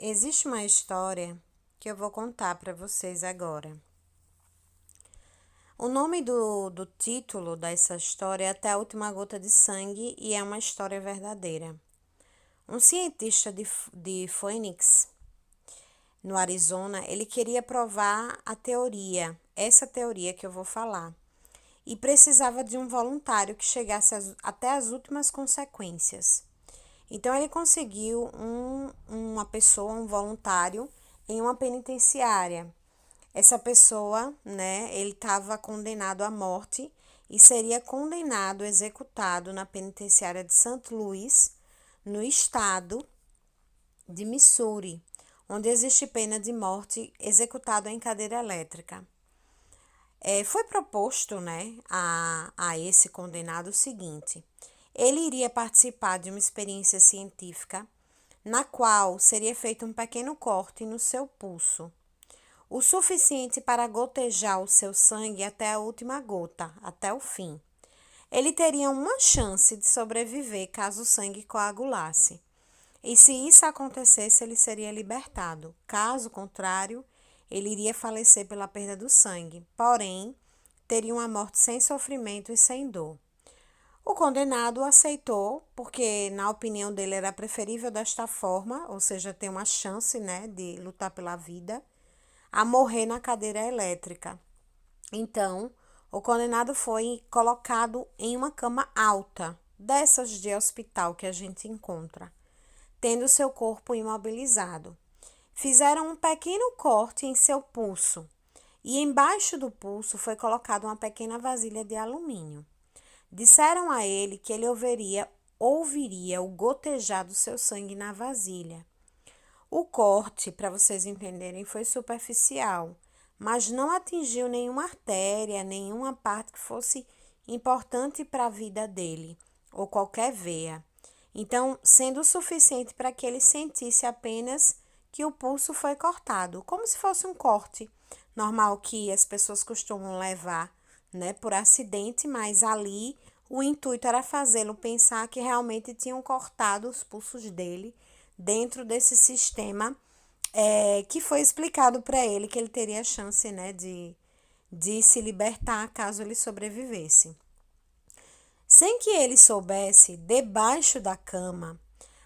Existe uma história que eu vou contar para vocês agora. O nome do título dessa história é Até a Última Gota de Sangue e é uma história verdadeira. Um cientista de Phoenix, no Arizona, ele queria provar essa teoria que eu vou falar, e precisava de um voluntário que chegasse até as últimas consequências. Então, ele conseguiu um voluntário, em uma penitenciária. Essa pessoa, ele estava condenado à morte e seria condenado, executado na penitenciária de St. Louis, no estado de Missouri, onde existe pena de morte executado em cadeira elétrica. Foi proposto, a esse condenado o seguinte: ele iria participar de uma experiência científica na qual seria feito um pequeno corte no seu pulso, o suficiente para gotejar o seu sangue até a última gota, até o fim. Ele teria uma chance de sobreviver caso o sangue coagulasse. E se isso acontecesse, ele seria libertado. Caso contrário, ele iria falecer pela perda do sangue. Porém, teria uma morte sem sofrimento e sem dor. O condenado aceitou, porque na opinião dele era preferível desta forma, ou seja, ter uma chance, de lutar pela vida, a morrer na cadeira elétrica. Então, o condenado foi colocado em uma cama alta, dessas de hospital que a gente encontra, tendo seu corpo imobilizado. Fizeram um pequeno corte em seu pulso, e embaixo do pulso foi colocada uma pequena vasilha de alumínio. Disseram a ele que ele ouviria o gotejar do seu sangue na vasilha. O corte, para vocês entenderem, foi superficial, mas não atingiu nenhuma artéria, nenhuma parte que fosse importante para a vida dele, ou qualquer veia. Então, sendo o suficiente para que ele sentisse apenas que o pulso foi cortado, como se fosse um corte normal que as pessoas costumam levar, por acidente, mas ali o intuito era fazê-lo pensar que realmente tinham cortado os pulsos dele dentro desse sistema que foi explicado para ele que ele teria chance, de se libertar caso ele sobrevivesse. Sem que ele soubesse, debaixo da cama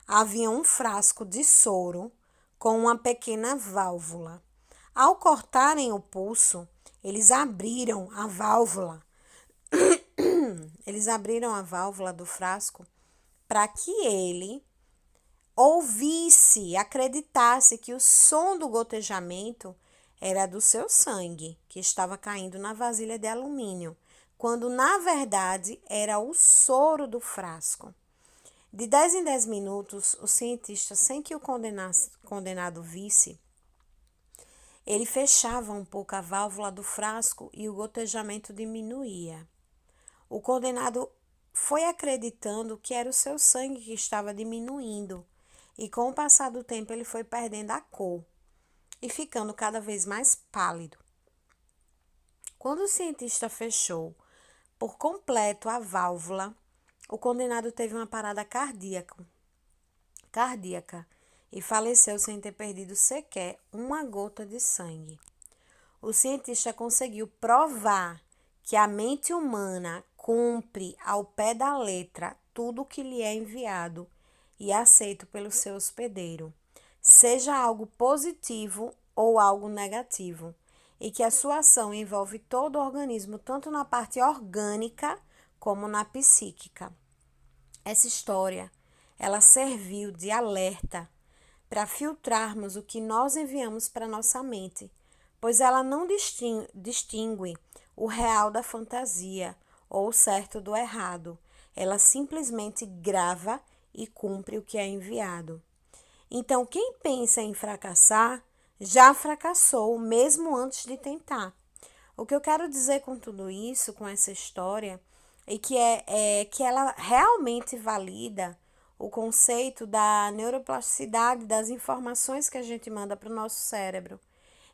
havia um frasco de soro com uma pequena válvula. Ao cortarem o pulso, eles abriram a válvula. Eles abriram a válvula do frasco para que ele ouvisse, acreditasse que o som do gotejamento era do seu sangue, que estava caindo na vasilha de alumínio, quando na verdade era o soro do frasco. De 10 em 10 minutos, o cientista, sem que o condenado visse, ele fechava um pouco a válvula do frasco e o gotejamento diminuía. O condenado foi acreditando que era o seu sangue que estava diminuindo, e com o passar do tempo ele foi perdendo a cor e ficando cada vez mais pálido. Quando o cientista fechou por completo a válvula, o condenado teve uma parada cardíaca e faleceu sem ter perdido sequer uma gota de sangue. O cientista conseguiu provar que a mente humana cumpre ao pé da letra tudo o que lhe é enviado e aceito pelo seu hospedeiro, seja algo positivo ou algo negativo, e que a sua ação envolve todo o organismo, tanto na parte orgânica como na psíquica. Essa história, ela serviu de alerta para filtrarmos o que nós enviamos para nossa mente, pois ela não distingue o real da fantasia ou o certo do errado. Ela simplesmente grava e cumpre o que é enviado. Então, quem pensa em fracassar, já fracassou, mesmo antes de tentar. O que eu quero dizer com tudo isso, com essa história, é que ela realmente valida o conceito da neuroplasticidade, das informações que a gente manda para o nosso cérebro.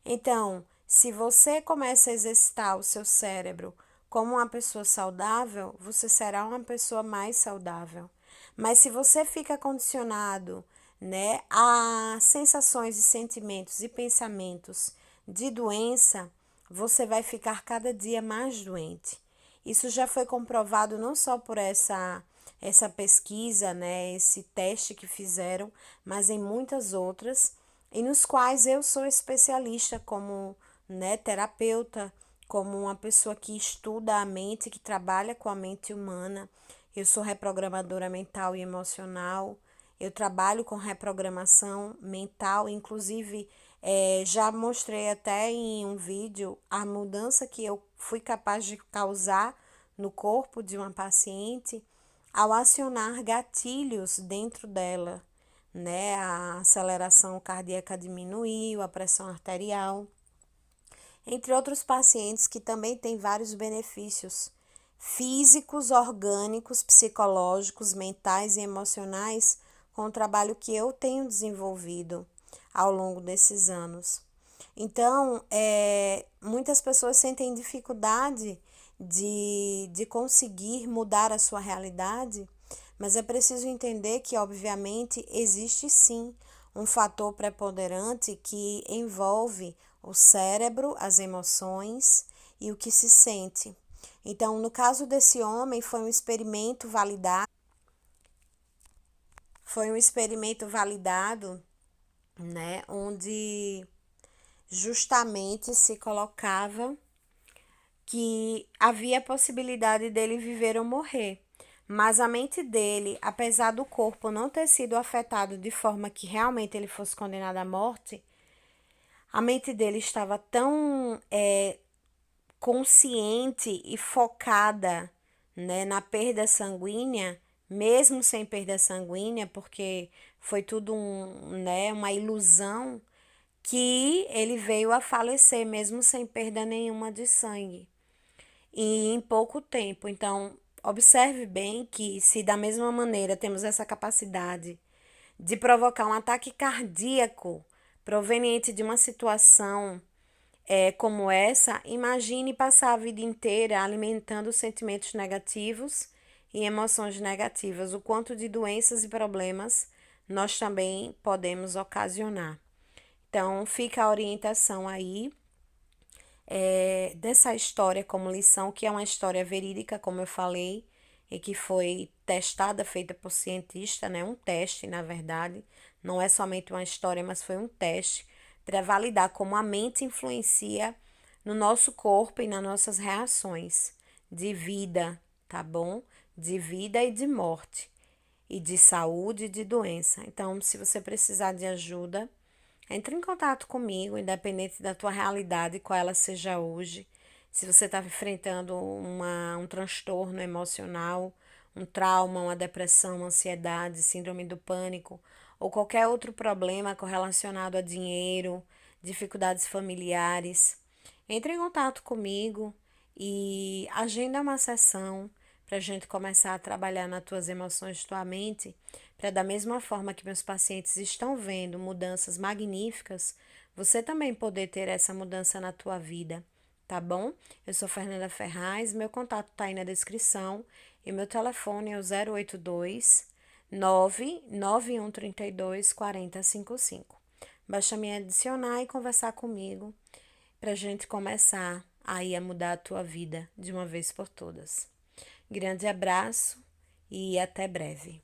Então, se você começa a exercitar o seu cérebro como uma pessoa saudável, você será uma pessoa mais saudável. Mas se você fica condicionado né, a sensações e sentimentos e pensamentos de doença, você vai ficar cada dia mais doente. Isso já foi comprovado não só por essa pesquisa, né, esse teste que fizeram, mas em muitas outras, e nos quais eu sou especialista como, né, terapeuta, como uma pessoa que estuda a mente, que trabalha com a mente humana. Eu sou reprogramadora mental e emocional. Eu trabalho com reprogramação mental, inclusive já mostrei até em um vídeo a mudança que eu fui capaz de causar no corpo de uma paciente ao acionar gatilhos dentro dela, né? A aceleração cardíaca diminuiu, a pressão arterial, entre outros pacientes que também têm vários benefícios físicos, orgânicos, psicológicos, mentais e emocionais com o trabalho que eu tenho desenvolvido ao longo desses anos. Então, muitas pessoas sentem dificuldade de conseguir mudar a sua realidade, mas é preciso entender que, obviamente, existe sim um fator preponderante que envolve o cérebro, as emoções e o que se sente. Então, no caso desse homem, foi um experimento validado, né, onde justamente se colocava que havia a possibilidade dele viver ou morrer. Mas a mente dele, apesar do corpo não ter sido afetado de forma que realmente ele fosse condenado à morte, a mente dele estava tão consciente e focada, né, na perda sanguínea, mesmo sem perda sanguínea, porque foi tudo né, uma ilusão, que ele veio a falecer mesmo sem perda nenhuma de sangue e em pouco tempo. Então, observe bem que se da mesma maneira temos essa capacidade de provocar um ataque cardíaco proveniente de uma situação como essa, imagine passar a vida inteira alimentando sentimentos negativos e emoções negativas, o quanto de doenças e problemas nós também podemos ocasionar. Então, fica a orientação aí dessa história como lição, que é uma história verídica, como eu falei, e que foi testada, feita por cientista, né? Um teste, na verdade. Não é somente uma história, mas foi um teste para validar como a mente influencia no nosso corpo e nas nossas reações de vida, tá bom? De vida e de morte, e de saúde e de doença. Então, se você precisar de ajuda, entre em contato comigo, independente da tua realidade, qual ela seja hoje. Se você está enfrentando um transtorno emocional, um trauma, uma depressão, uma ansiedade, síndrome do pânico, ou qualquer outro problema correlacionado a dinheiro, dificuldades familiares, entre em contato comigo e agenda uma sessão para a gente começar a trabalhar nas tuas emoções, tua mente, para da mesma forma que meus pacientes estão vendo mudanças magníficas, você também poder ter essa mudança na tua vida, tá bom? Eu sou Fernanda Ferraz, meu contato tá aí na descrição e meu telefone é o 082 99132 4055. Basta me adicionar e conversar comigo para a gente começar aí a mudar a tua vida de uma vez por todas. Grande abraço e até breve.